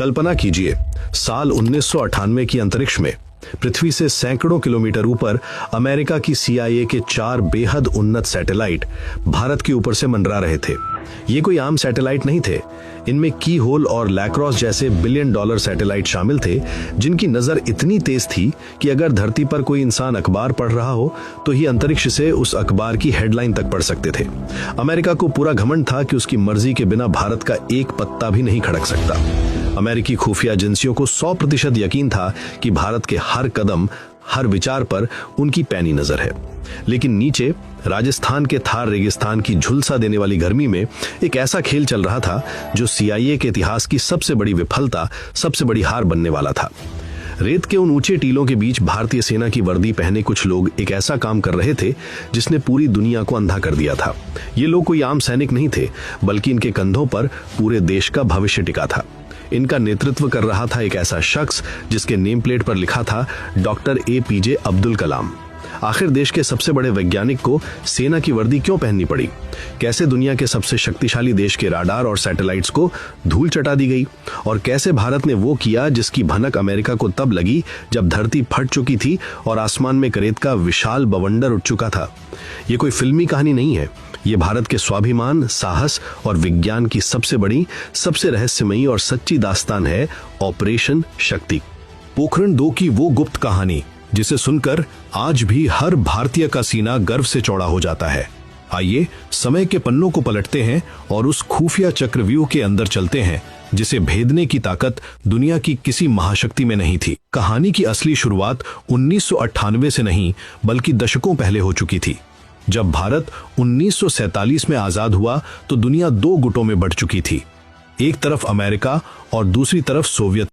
कल्पना कीजिए, साल 1998 की अंतरिक्ष में पृथ्वी से सैकड़ों किलोमीटर ऊपर अमेरिका की CIA के 4 बेहद उन्नत सैटेलाइट भारत के ऊपर से मंडरा रहे थे। ये कोई आम सैटेलाइट नहीं थे। इनमें की होल और लैक्रोस जैसे बिलियन डॉलर सैटेलाइट शामिल थे, जिनकी नजर इतनी तेज थी कि अगर धरती पर कोई इंसान अखबार पढ़ रहा हो तो ही अंतरिक्ष से उस अखबार की हेडलाइन तक पढ़ सकते थे। अमेरिका को पूरा घमंड था कि उसकी मर्जी के बिना भारत का एक पत्ता भी नहीं खड़क सकता। अमेरिकी खुफिया एजेंसियों को 100% यकीन था कि भारत के हर कदम, हर विचार पर उनकी पैनी नजर है। लेकिन नीचे राजस्थान के थार रेगिस्तान की झुलसा देने वाली गर्मी में एक ऐसा खेल चल रहा था जो CIA के इतिहास की सबसे बड़ी विफलता, सबसे बड़ी हार बनने वाला था। रेत के उन ऊंचे टीलों के बीच भारतीय सेना की वर्दी पहने कुछ लोग एक ऐसा काम कर रहे थे जिसने पूरी दुनिया को अंधा कर दिया था। ये लोग कोई आम सैनिक नहीं थे, बल्कि इनके कंधों पर पूरे देश का भविष्य टिका था। इनका नेतृत्व कर रहा था एक ऐसा शख्स जिसके नेम प्लेट पर लिखा था डॉक्टर APJ अब्दुल कलाम। आखिर देश के सबसे बड़े वैज्ञानिक को सेना की वर्दी क्यों पहननी पड़ी? कैसे दुनिया के सबसे शक्तिशाली देश के राडार और सैटेलाइट्स को धूल चटा दी गई? और कैसे भारत ने वो किया जिसकी भनक अमेरिका को तब लगी जब धरती फट चुकी थी और आसमान में करेत का विशाल बवंडर उठ चुका था? ये कोई फिल्मी कहानी नहीं है। ये भारत के स्वाभिमान, साहस और विज्ञान की सबसे बड़ी, सबसे रहस्यमयी और सच्ची दास्तान है, ऑपरेशन शक्ति। पोखरण 2 की वो गुप्त कहानी जिसे सुनकर आज भी हर भारतीय का सीना गर्व से चौड़ा हो जाता है। आइए समय के पन्नों को पलटते हैं और उस खुफिया चक्रव्यूह के अंदर चलते हैं जिसे भेदने की ताकत दुनिया की किसी महाशक्ति में नहीं थी। कहानी की असली शुरुआत 1998 से नहीं बल्कि दशकों पहले हो चुकी थी। जब भारत 1947 में आजाद हुआ तो दुनिया 2 गुटों में बढ़ चुकी थी। एक तरफ अमेरिका और दूसरी तरफ सोवियत